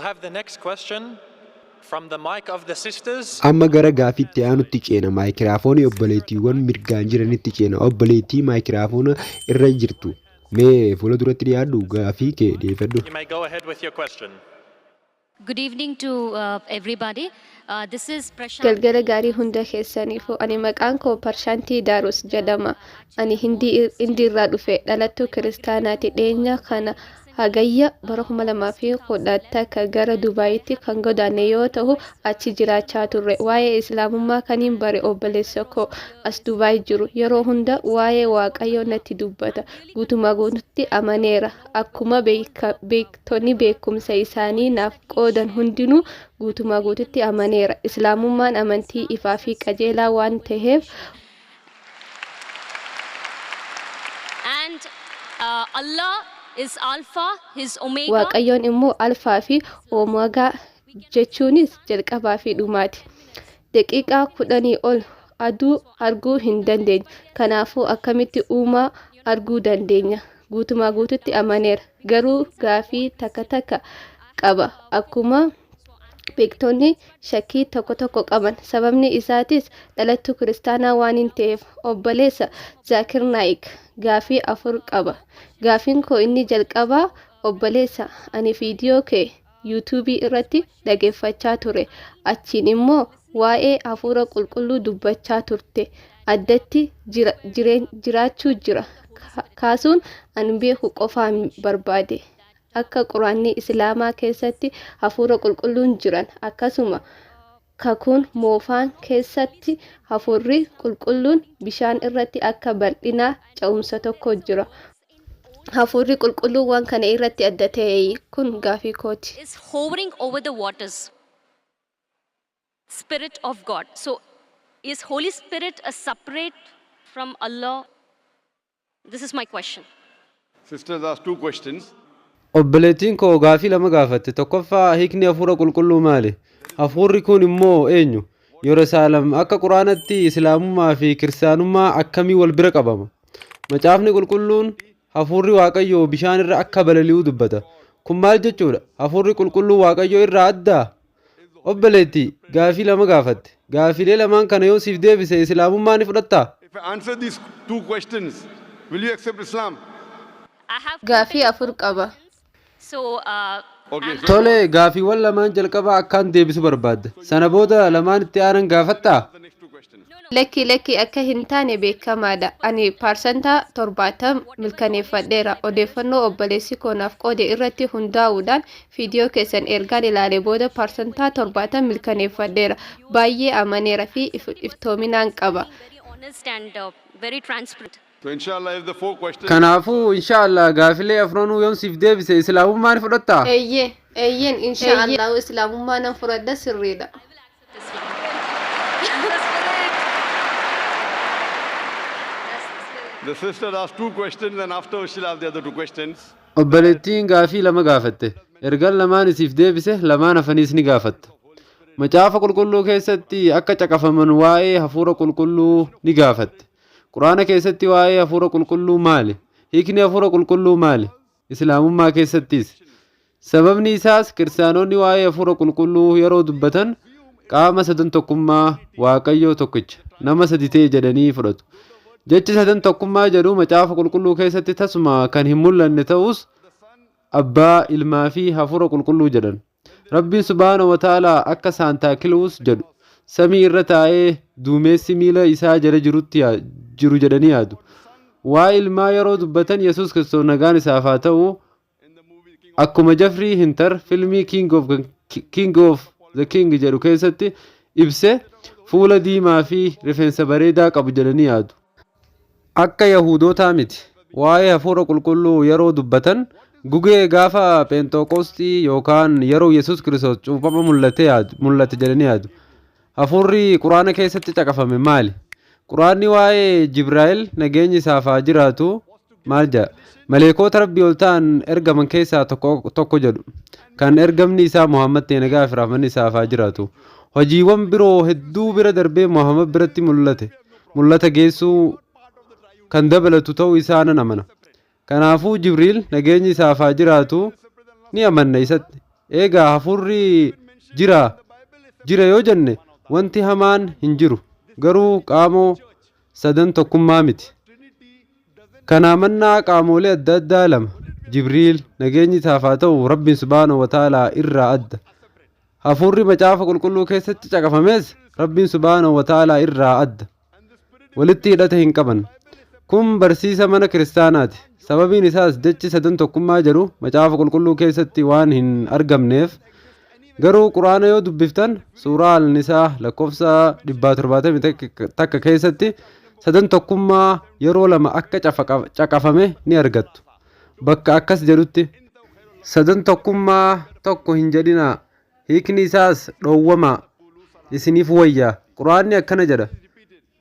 have the next question from the mic of the sisters. Amma gara gaafiitti aanutti ceena maayikiraafoonii obboleettiiwwan mirgaan jiranitti ceena obboleettii maayikiraafoona irra jirtu mee fuula duratti dhiyaadhu gaafii kee deeffadhu. You may go ahead with your question. Good evening to everybody. This is Prashant. Galgala gaarii hunda keessaniifuu ani maqaan koo Parshaantii Daarus jedhama. Ani hindi irraa dhufe dhalattuu kiristaanaati dhiyeenya kana hagayya bara 2010 akka gara Dubaayitti kan godaanne yoo ta'u achi jiraachaa turre. Waa'ee islaamummaa kaniin bare obboleessa koo as Dubaay jiru yeroo hunda waa'ee Waaqayyoo natti dubbata. Guutumaa guututti amaneera. Akkuma beektonni beekumsa isaanii naaf qoodan hundinuu guutumaa guututti amaneera. Islaamummaan amantii ifaa fi qajeelaa waan ta'eef And Allah is Alpha, His Omega. Waaqayyoon immoo alfaa fi oomegaa jechuunis jalqabaa fi dhumaati. Daqiiqaa 10 ol aduu arguu hin dandeenye. Kanaafuu akkamitti uumaa arguu dandeenya? Guutumaa guututti amaneera. Garuu gaafii takka qaba. Akkuma beektonni shakkii tokko qaban. Sababni isaatis dhalattuu kiristaanaa waan hin ta'eef obboleessa Zaakir Naayik gaafii 4 qaba. Gaafiin koo inni jalqabaa obboleessa ani viidiyoo kee YouTube irratti dhageeffachaa ture. Achiin immoo waa'ee hafuura qulqulluu dubbachaa turte. Addatti jiraachuu jira. Kaasuun ani beeku qofaan barbaade. Akka Quraanni Islaamaa keessatti hafuura qulqulluun jiran akkasuma kakuun moofaan keessatti hafuurri qulqulluun bishaan irratti akka bal'inaa ce'umsa tokko jira. Hafuurri qulqulluun waan kana irratti adda ta'e kun gaafii kooti. Is hovering over the waters. Spirit of God. So is Holy Spirit a separate from Allah? This is my question. Sisters asked 2 questions. Obboleettiin koo gaafii lama gaafatte. Tokkoffaa hiikni hafuura qulqulluu maali? Hafuurri kun immoo eenyu? Yerusaalem akka Quraanatti Islaamummaa fi Kiristaanummaa akkamii wal bira qabama? Macaafni qulqulluun hafuurri Waaqayyoo bishaan irra akka balali'uu dubbata. Kun maal jechuudha? Hafuurri qulqulluu Waaqayyoo irraa addaa? Obboleettii gaafii lama gaafatte. Gaafiilee lamaan kana yoo siif deebise Islaamummaa ni fudhattaa? If I answer these 2 questions, will you accept Islam? I have Gaafii 4 qaba. so Okay, so Tole gaafiiwwan lamaan jalqabaa akkaan deebisu barbaadda. Sana booda lamaan itti aanan gaafattaa? the next 2 questions. Lakki akka hin taane beekamaadha. Ani parsantaa 70 milkaneeffadheera. Odeeffannoo obboleessi koo naaf qoode irratti hundaa'uudhaan viidiyoo keessan ergaan ilaale booda parsantaa 70 milkaneeffadheera. Baay'ee amaneera fi iftoominaan qaba. very honest and very transparent. So inshallah, if the 4 questions Kanaafuu inshallah gaafilee afranuu yoon siif deebise Islaamummaa ni fudhattaa? Eeyyeen inshaallah islaamummaa nan fudhadha sirriidha. the sister asked 2 questions, and after she'll have the other 2 questions. Obboleettiin gaafii lama gaafatte. Ergaan lamaan isiif deebise lamaan hafaniis ni gaafatta. Macaafa qulqulluu keessatti akka caqafaman waa'ee hafuura qulqulluu ni gaafatte. Quraana keessatti waa'ee hafuura qulqulluu maali? Hiikni hafuura qulqulluu maali? Islaamummaa keessattis. Sababni isaas kiristaanonni waa'ee hafuura qulqulluu yeroo dubbatan qaama sadan tokkummaa Waaqayyoo tokkicha nama sadi ta'e jedhanii fudhatu. Jechi sadan tokkummaa jedhu macaafa qulqulluu keessatti tasuma kan hin mul'anne ta'us abbaa, ilmaa fi hafuura qulqulluu jedhan. Rabbiin subhaanahu wa ta'aalaa akka saantaakiluus jedhu samii irra taa'ee duumessi miila isaa jala jiru jedhanii yaadu. Waa'ee ilmaa yeroo dubbatan Yesuus Kiristoos nagaan isaaf haa ta'u akkuma Jeffrey Hinter filmii King of the King jedhu keessatti ibse fuula diimaa fi rifeensa bareedaa qabu jedhanii yaadu. Akka Yahudootaa miti. Waa'ee hafuura qulqulluu yeroo dubbatan gugee gaafa Pheenxeqosxii yookaan yeroo Yesuus Kiristoos cuuphama mul'ate jedhanii yaadu. Hafuurri Quraana keessatti caqafame maali? Quraanni waa'ee Jibraa'el nageenyi isaaf haa jiraatu maal jedha? Maleekoota Rabbii ol ta'an ergaman keessaa tokko jedhu. Kan ergamni isaa Muhammad ta'e nagaa fi rahmanni isaaf haa jiraatu. Hojiiwwan biroo hedduu bira darbee Muhammad biratti mul'ata geessuu kan dabalatu ta'uu isaa nan amana. Kanaafuu Jibriil nageenyi isaaf haa jiraatu ni amanna isatti. eegaa hafurri jira yoo jenne wanti hamaan hin jiru garuu qaamoo sadan tokkummaa miti. Kanaa mannaa qaamolee adda addaa lama Jibriil nageenyi isaaf haa ta'u Rabbiin subhaanahu wa ta'aalaa irraa adda. Hafuurri macaafa qulqulluu keessatti caqafames Rabbiin subhaanahu wa ta'aalaa irraa adda. Walitti hidhata hin qaban. Kun barsiisa mana kiristaanaati. Sababiin isaas jechi sadan tokkummaa jedhu macaafa qulqulluu keessatti waan hin argamneef. Garuu quraana yoo dubbiftan suuraa Al-Nisaa lakkoofsa 171 keessatti sadan tokkummaa yeroo lama akka caqafame ni argattu. Bakka akkas jedhutti sadan tokkummaa tokko hin jedhinaa hiikni isaas dhoowwamaa isiniif wayyaa. Quraanni akkana jedha.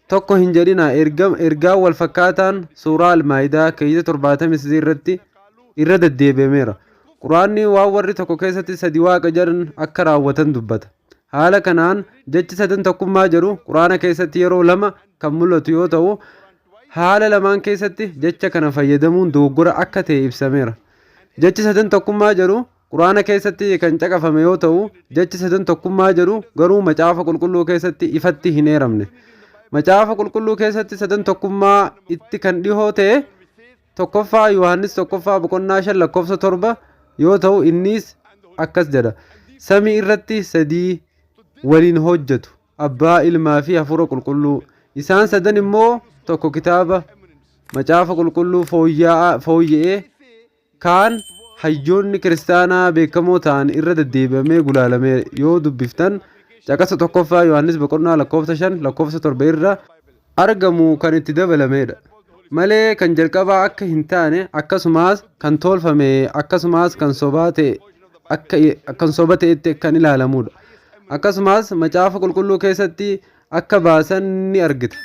Tokko hin jedhinaa ergaan wal fakkaataan suuraa Al-Maayidaa keeyyata 73 irratti irra deddeebi'ameera. Quraanni waan warri tokko keessatti sadi waaqa jedhan akka raawwatan dubbata. Haala kanaan jechi sadan tokkummaa jedhu quraana keessatti yeroo lama kan mul'atu yoo ta'u haala lamaan keessatti jecha kana fayyadamuun dogoggora akka ta'e ibsameera. Jechi sadan tokkummaa jedhu quraana keessatti kan caqafame yoo ta'u jechi sadan tokkummaa jedhu garuu macaafa qulqulluu keessatti ifatti hin eeramne. Macaafa qulqulluu keessatti sadan tokkummaa itti kan dhihoo ta'e tokkoffaa Yohaannis tokkoffaa boqonnaa 5 lakkoofsa 7 yoo ta'u innis akkas jedha. Samii irratti sadii waliin hojjetu abbaa ilmaa fi hafuura qulqulluu. Isaan sadan immoo tokko kitaaba macaafa qulqulluu fooyya'ee kaan hayyoonni kiristaanaa beekamoo ta'an irra deddeebi'amee gulaalame yoo dubbiftan caqasa tokkoffaa Yohaannis boqonnaa lakkoofsa 5 lakkoofsa 7 irra argamu kan itti dabalamedha. Malee kan jalqabaa akka hin taane akkasumas kan tolfame akkasumas kan sobaa ta'etti kan ilaalamudha. Akkasumas macaafa qulqulluu keessatti akka baasan ni argita.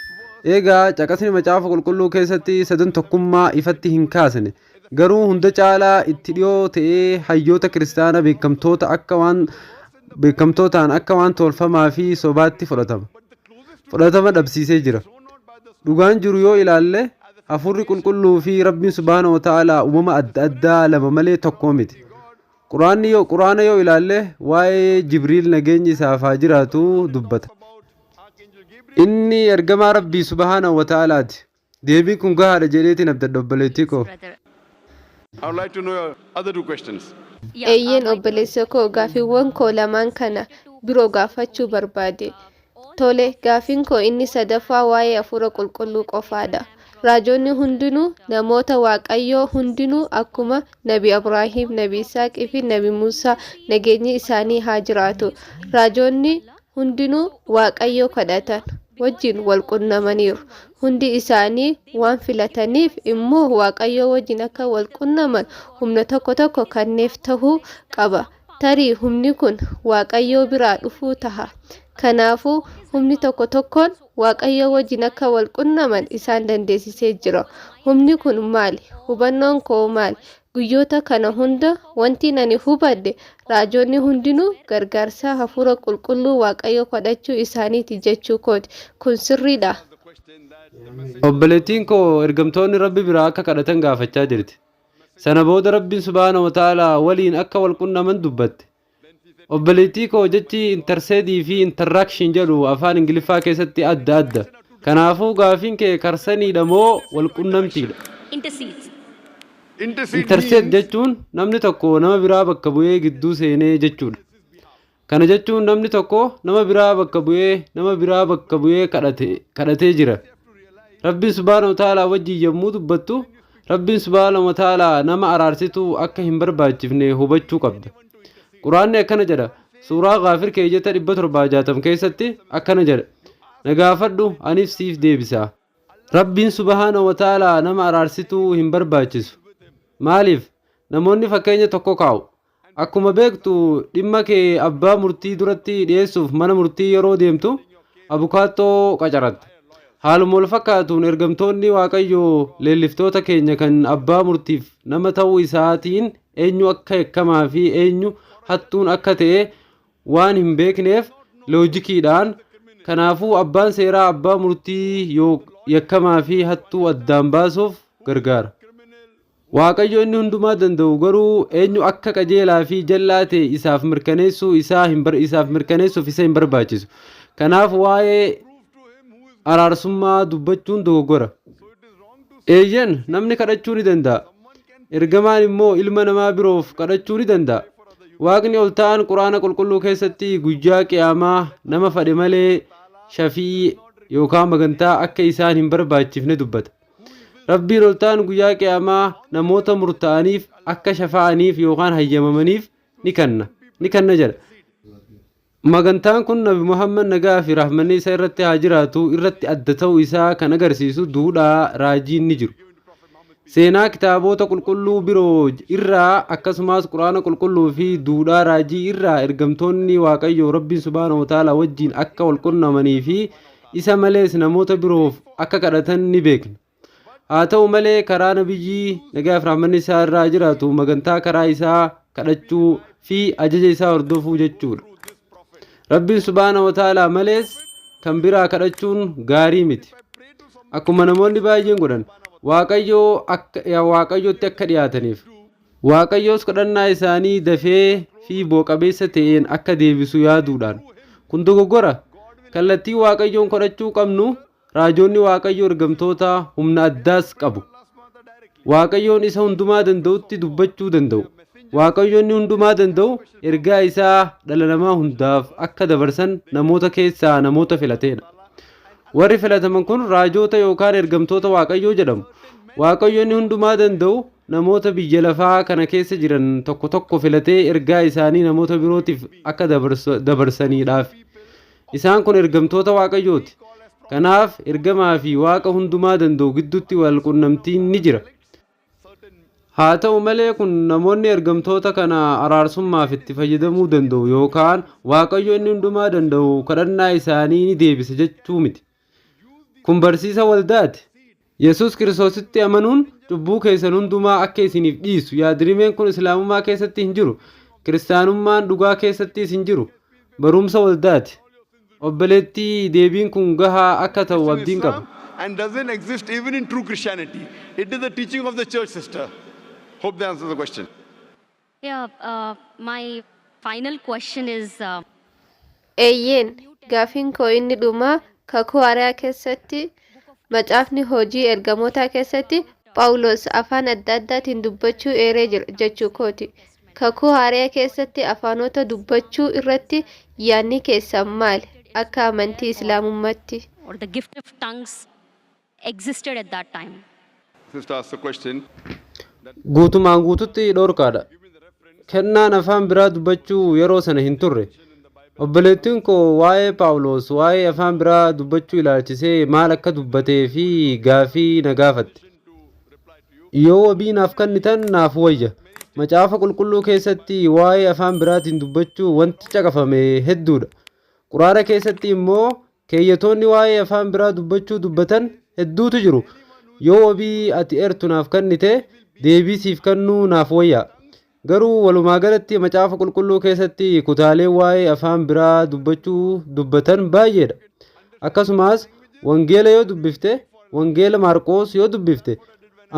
Eegaa caqasni macaafa qulqulluu keessatti sadan tokkummaa ifatti hin kaasne garuu hunda caalaa itti dhiyoo ta'ee hayyoota kiristaanaa beekamtootaan akka waan tolfamaa fi sobaatti fudhatama dhabsiisee jira. Dhugaan jiru yoo ilaalle hafuurri qulqulluu fi Rabbiin subhaanahu wa ta'aalaa uumama adda addaa lama malee tokko miti. Quraana yoo ilaalle waa'ee Jibriil nageenyi isaaf haa jiraatu dubbata. Inni ergamaa Rabbii subhaanahu wa ta'aalaati. Deebiin kun gahaadha jedheetiin abdadha obboleettii koo. I would like to know your other two questions. Eeyyeen obboleessa koo gaaffiiwwan koo lamaan kana biroo gaafachuu barbaade. Tole gaaffiin koo inni sadaffaa waa'ee hafuura qulqulluu qofaadha. Raajonni hundinuu namoota waaqayyoo hundinuu akkuma Nabi Abrahiim, Nabi Isaaqii fi Nabi Muusaa nageenyi isaanii haa jiraatu. Raajonni hundinuu waaqayyoo kadhatan wajjin wal qunnamaniiru. Hundi isaanii waan filataniif immoo waaqayyoo wajjin akka wal qunnaman humna tokko tokko kenneef tahuu qaba. Tarii humni kun waaqayyoo biraa dhufuu taha. Kanaafuu humni tokko tokkoon waaqayyoo wajjin akka wal qunnaman isaan dandeessisee jira. Humni kun maali? Hubannoon koo maali? Guyyoota kana hunda wanti ani hubadhe raajonni hundinuu gargaarsa hafuura qulqulluu waaqayyoo kadhachuu isaaniiti jechuu kooti. Kun sirriidha. Obboleettiin koo ergamtoonni Rabbi biraa akka kadhatan gaafachaa jirti. Sana booda Rabbiin subhaanahu wa ta'aalaa waliin akka wal qunnaman dubbatte. Obboleettii koo jechi interseedii fi interaction jedhu afaan Ingiliffaa keessatti adda adda. Kanaafuu gaaffiin kee karsaniidha moo wal qunnamtiidha? Interseed jechuun namni tokko nama biraa bakka bu'ee gidduu seenee jechuudha. Kana jechuun namni tokko nama biraa bakka bu'ee kadhatee jira. Rabbiin subhaanahu wa ta'aalaa wajjin yommuu dubbattu Rabbiin subhaanahu wa ta'aalaa nama araarsituu akka hin barbaachifne hubachuu qabda. Quraanni akkana jedha. Suuraa Gaafir keeyyata 760 keessatti akkana jedha. Na gaafadhu aniif siif deebisaa. Rabbiin subhaanahu wa ta'aalaa nama araarsituu hin barbaachisu. Maaliif? Namoonni fakkeenya tokko kaa'u. Akkuma beektu dhimma kee abbaa murtii duratti dhiyeessuuf mana murtii yeroo deemtu abukaattoo qacaratta. Haaluma wal fakkaatuun ergamtoonni waaqayyoo leelliftoota keenya kan abbaa murtiif nama ta'uu isaatiin eenyu akka yakkamaa fi eenyu hattuun akka ta'e waan hin beekneef loojikiidhaan kanaafuu abbaan seeraa abbaa murtii yakkamaa fi hattuu addaan baasuuf gargaara. Waaqayyo inni hundumaa danda'u garuu eenyu akka qajeelaa fi jal'aa ta'e isaaf mirkaneessuuf isa hin barbaachisu. Kanaaf waa'ee araarsummaa dubbachuun dogoggora. Eeyyan namni kadhachuu ni danda'a. Ergamaan immoo ilma namaa biroof kadhachuu ni danda'a. Waaqni ol ta'an quraana qulqulluu keessatti guyyaa qiyaamaa nama fedhe malee shafii yookaan magantaa akka isaan hin barbaachifne dubbata. Rabbiin ol ta'an guyyaa qiyaamaa namoota murtaa'aniif akka shafa'aniif yookaan hayyamamaniif ni kenna jedha. Magantaan kun Nabi Muhammad nagaa fi rahmanni isa irratti haa jiraatu irratti adda ta'uu isaa kan agarsiisu duudhaa raajiin ni jiru. Seenaa kitaabota qulqulluu biroo irraa akkasumas quraana qulqulluu fi duudhaa raajii irraa ergamtoonni Waaqayyoo Rabbiin Subhaanahu wa Ta'aalaa wajjin akka wal qunnamanii fi isa malees namoota biroof akka kadhatan ni beekna. Haa ta'u malee karaa nabiyyii nagaa fi rahmanni isaa irraa jiraatu magantaa karaa isaa kadhachuu fi ajaja isaa hordofuu jechuudha. Rabbiin Subhaanahu wa Ta'aalaa malees kan biraa kadhachuun gaarii miti. Akkuma namoonni baay'een godhan Waaqayyootti akka dhiyaataniif. Waaqayyoos kadhannaa isaanii dafee fi bu'a-qabeessa ta'een akka deebisu yaaduudhaan. Kun dogoggora. Kallattii Waaqayyoon kadhachuu qabnu raajoonni Waaqayyoo ergamtoota humna addaas qabu. Waaqayyoon isa hundumaa danda'utti dubbachuu danda'u. Waaqayyoonni hundumaa danda'u ergaa isaa dhala namaa hundaaf akka dabarsan namoota keessaa namoota filateedha. Warri filataman kun raajota yookaan ergamtoota Waaqayyoo jedhamu. Waaqayyoonni hundumaa danda'u namoota biyya lafaa kana keessa jiran tokko tokko filatee ergaa isaanii namoota birootiif akka dabarsaniidhaaf. Isaan kun ergamtoota Waaqayyooti. Kanaaf ergamaa fi Waaqa hundumaa danda'u gidduutti wal qunnamtiin ni jira. Haa ta'u malee kun namoonni ergamtoota kana araarsummaaf itti fayyadamuu danda'u yookaan Waaqayyo inni hundumaa danda'u kadhannaa isaanii ni deebisa jechuu miti. Kun barsiisa waldaati. Yesus Kiristoositti amanuun cubbuu keessan hundumaa akka isiniif dhiisu yaadrimeen kun islaamummaa keessatti hin jiru. Kiristaanummaan dhugaa keessattis hin jiru. Barumsa waldaati. Obboleettii deebiin kun gahaa akka ta'u abdiin qaba. And doesn't exist even in true Christianity. It is the teaching of the church, sister. Hope that answers the question. Yeah, my final question is Eeyyeen gaafiin koo inni dhumaa kakuu haaraa keessatti macaafni hojii ergamootaa keessatti Phaawulos afaan adda addaatiin dubbachuu eeree jira jechuu kooti. Kakuu haaraa keessatti afaanota dubbachuu irratti yaadni keessan maali akka amantii Islaamummaatti? or the gift of tongues existed at that time. Sister asked the question. Guutumaan guututti dhorkaadha. Kennaan afaan biraa dubbachuu yeroo sana hin turre. Obboleettiin koo waa'ee Phaawulos waa'ee afaan biraa dubbachuu ilaalchisee maal akka dubbatee fi gaafii na gaafatte. Yoo wabii naaf kennitan naaf wayya. Macaafa qulqulluu keessatti waa'ee afaan biraatiin dubbachuu wanti caqafame hedduudha. Quraana keessatti immoo keeyyatoonni waa'ee afaan biraa dubbachuu dubbatan hedduutu jiru. Yoo wabii ati eertu naaf kennite deebii siif kennuu naaf wayya. Garuu walumaa galatti macaafa qulqulluu keessatti kutaalee waa'ee afaan biraa dubbachuu dubbatan baay'eedha. Akkasumas wangeela yoo dubbifte, wangeela Maarqoos yoo dubbifte,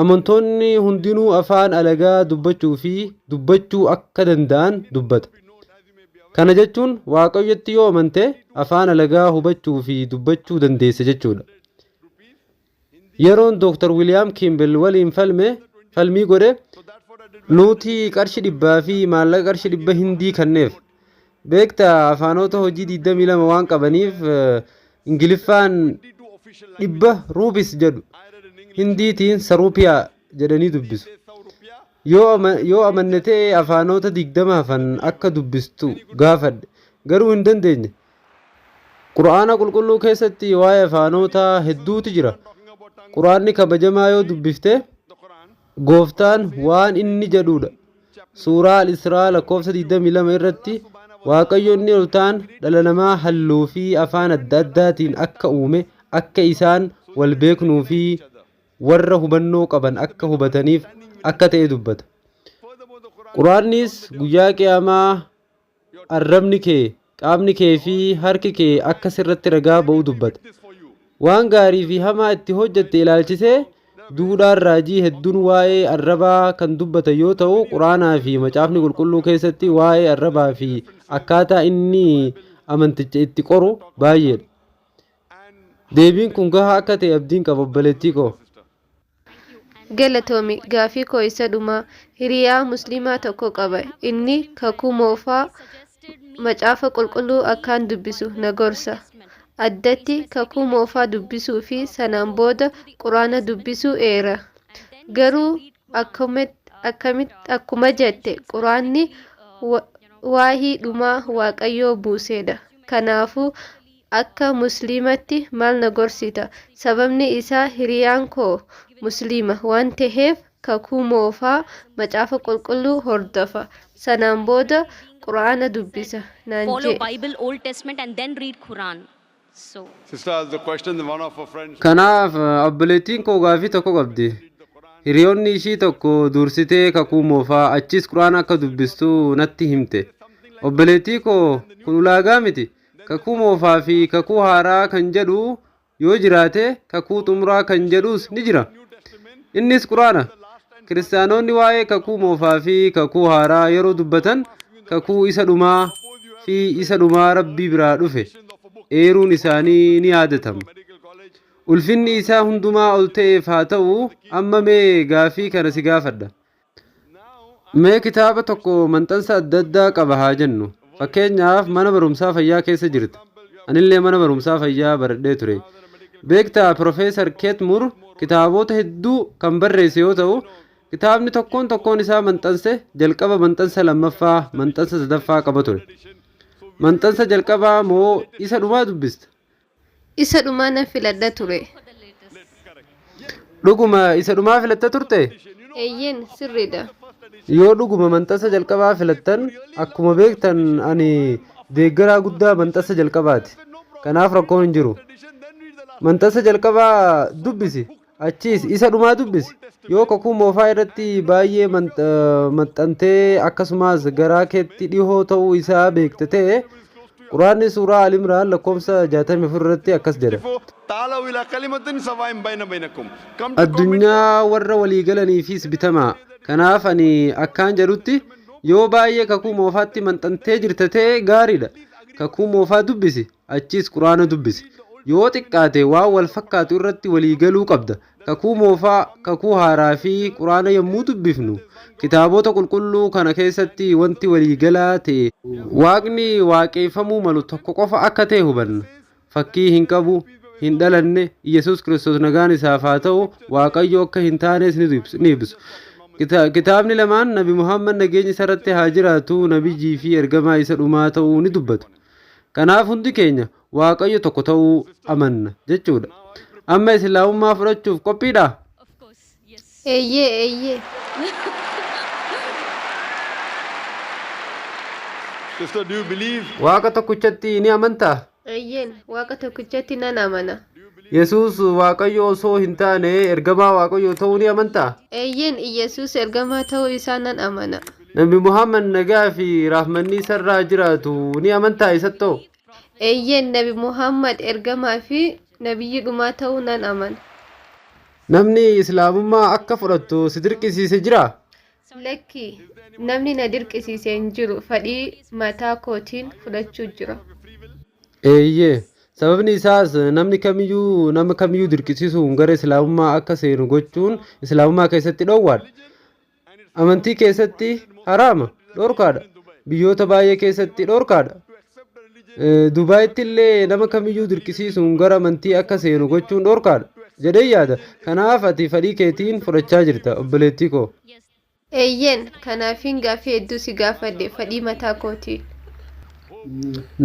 amantoonni hundinuu afaan alagaa dubbachuu fi dubbachuu akka danda'an dubbata. Kana jechuun Waaqayyotti yoo amante afaan alagaa hubachuu fi dubbachuu dandeessa jechuudha. Yeroon Dr. William Kimball waliin falmii godhe nuti qarshii 100 fi maallaqa qarshii 100 hindii kenneef. Beekta afaanota hojii 22 waan qabaniif Ingiliffaan 100 ruubis jedhu. Hindiitiin saruupiyaa jedhanii dubbisu. Yoo amannatee afaanota 20 hafan akka dubbistu gaafadhe. Garuu hin dandeenye. Quraana qulqulluu keessatti waa'ee afaanota hedduutu jira. Quraanni kabajamaa yoo dubbifte Gooftaan waan inni jedhudha. Suuraa Al-Israa lakkoofsa 22 irratti Waaqayyo inni ol ta'an dhala namaa halluu fi afaan adda addaatiin akka uume akka isaan wal beeknuu fi warra hubannoo qaban akka hubataniif akka ta'e dubbata. Quraannis guyyaa qiyaamaa arrabni kee, qaamni kee fi harki kee akka sirratti ragaa ba'u dubbata. Waan gaarii fi hamaa itti hojjette ilaalchisee duudhaan raajii hedduun waa'ee arrabaa kan dubbatan yoo ta'u quraanaa fi macaafni qulqulluu keessatti waa'ee arrabaa fi akkaataa inni amanticha itti qoru baay'eedha. Deebiin kun gahaa akka ta'e abdiin qaba obboleettii koo. Galatoomi gaafii koo isa dhumaa hiriyaa musliimaa tokko qaba inni kakuu moofaa macaafa qulqulluu akkaan dubbisu na gorsa. Addatti kakuu moofaa dubbisuu fi sanaan booda quraana dubbisuu eera. Garuu akkuma jette quraanni waahii dhumaa waaqayyoo buusedha. Kanaafuu akka musliimatti maal na gorsita? Sababni isaa hiriyaan koo musliima waan ta'eef kakuu moofaa macaafa qulqulluu hordofa. Sanaan booda quraana dubbisa naan Follow jedhe. Bible, Old Testament, and then read Quran. So, Sister asked the question, one of her friends. Kanaaf obboleettiin koo gaafii tokko qabdi. Hiriyoonni ishii tokko dursitee kakuu moofaa achis quraana akka dubbistu natti himte. Obboleettii koo kun ulaagaa miti. Kakuu moofaa fi kakuu haaraa kan jedhu yoo jiraate kakuu xumuraa kan jedhus ni jira. Innis quraana. Kiristaanonni waa'ee kakuu moofaa fi kakuu haaraa yeroo dubbatan kakuu isa dhumaa fi isa dhumaa rabbii biraa dhufe eeruun isaanii ni yaadatama. Ulfinni isaa hundumaa ol ta'eef haa ta'u amma mee gaafii kana si gaafadha. Mee kitaaba tokko maxxansa adda addaa qaba haa jennu. Fakkeenyaaf mana barumsaa fayyaa keessa jirta. Anillee mana barumsaa fayyaa baradhee ture. Beektaa Profeesar Keetmur kitaabota hedduu kan barreesse yoo ta'u kitaabni tokkoon isaa maxxanse jalqaba maxxansa lammaffaa maxxansa sadaffaa qaba ture. Maxxansa jalqabaa moo isa dhumaa dubbista? Isa dhumaa nan filadha ture. Dhuguma isa dhumaa filatta turte? Eeyyeen sirriidha. Yoo dhuguma maxxansa jalqabaa filattan akkuma beektan ani deeggaraa guddaa maxxansa jalqabaati. Kanaaf rakkoon hin jiru. Maxxansa jalqabaa dubbisi. Achiis isa dhumaa dubbisi. Yoo kakuu moofaa irratti baay'ee maxxantee akkasumas garaa keetti dhihoo ta'uu isaa beekte ta'e quraanni suuraa Al-Imraan lakkoofsa 64 irratti akkas jedha. تعالوا إلى كلمة سواء بين بينكم. Addunyaa warra waliigalaniifis bitamaa. Kanaaf ani akkaan jedhutti yoo baay'ee kakuu moofaatti maxxantee jirta ta'e gaariidha. Kakuu moofaa dubbisi. Achiis quraana dubbisi. Yoo xiqqaate waan wal fakkaatu irratti waliigaluu qabda. Kakuu moofaa, kakuu haaraa fi quraana yommuu dubbifnu kitaabota qulqulluu kana keessatti wanti waliigalaa ta'e waaqni waaqeffamuu malu tokko qofa akka ta'e hubanna. Fakkii hin qabu, hin dhalanne, Yesuus Kiristoos nagaan isaaf haa ta'u waaqayyo akka hin taanes ni ibsu. Kitaabni lamaan Nabi Muhammad nageenya isarratti haa jiraatu nabiyyi fi ergamaa isa dhumaa ta'uu ni dubbatu. Kanaaf hundi keenya waaqayyo tokko ta'uu amanna jechuudha. Amma islaamummaa fudhachuuf qophiidha? of course, yes. Eeyyee. Sister, do you believe? Waaqa tokkichatti ni amantaa? Eeyyeen waaqa tokkichatti nan amana. Yesuus waaqayyo osoo hin taane ergamaa waaqayyo ta'uu ni amantaa? Eeyyeen Iyesuus ergamaa ta'uu isaa nan amana. Nabi Muhammad nagaa fi rahmanni isarraa jiraatu ni amantaa isattoo? Eeyyeen Nabi Muhammad ergamaa fi nabiyyi dhumaa ta'uu nan amana. Namni islaamummaa akka fudhattu si dirqisiise jiraa? Lakki namni na dirqisiise hin jiru fedhii mataa kootiin fudhachuu jira. Eeyyee. Sababni isaas nama kamiyyuu dirqisiisuun gara islaamummaa akka seenu gochuun islaamummaa keessatti dhoowwaadha. Amantii keessatti haraama, dhorkaadha. Biyyoota baay'ee keessatti dhorkaadha. Dubaayitti illee nama kamiyyuu dirqisiisuun gara amantii akka seenu gochuun dhorkaadha jedhee yaada. Kanaaf ati fedhii keetiin fudhachaa jirta obboleettii koo. Eeyyeen kanaafin gaafii hedduu si gaafadhe fedhii mataa kootiin.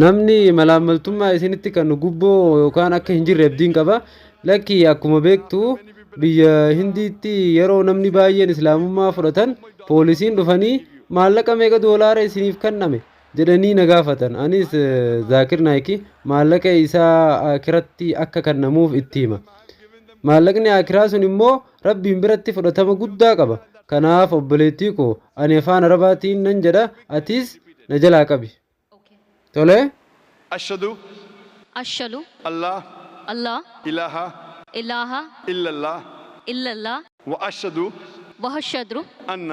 Namni malaammaltummaa isinitti kan gubboo yookaan akka hin jirre abdiin qaba. Lakki akkuma beektu biyya Hindiitti yeroo namni baay'een islaamummaa fudhatan poolisiin dhufanii maallaqa meeqa doolaara isiniif kenname jedhanii na gaafatan. Anis Zaakir Naayiki maallaqa isaa akiratti akka kennamuuf itti hima. Maallaqni akiraa sun immoo rabbiin biratti fudhatama guddaa qaba. Kanaaf obboleettii koo ani afaan arabaatiin nan jedha atis na jalaa qabi. Tole? Ashhadu Ashhadu Allah Allah ilaha ilaha illallah illallah وأشهد wa ashhadu أن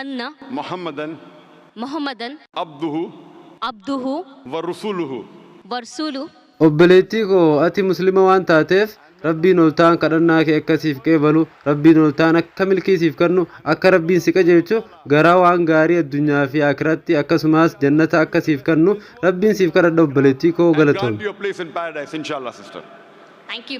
anna محمدا Muhammadan عبده abduhu ورسوله. wa rasuluhu. obboleettii koo ati muslima waan taateef rabbiin ol ta'an kadhannaa kee akkasiif qeebalu rabbiin ol ta'an akka milkiisiif kennu akka rabbiin si qajeelchu garaa waan gaarii addunyaa fi akiratti akkasumas jannata akkasiif kennu rabbiin siif kadhadha obboleettii koo And galatoom. grant your place in paradise, inshallah, sister. Thank you.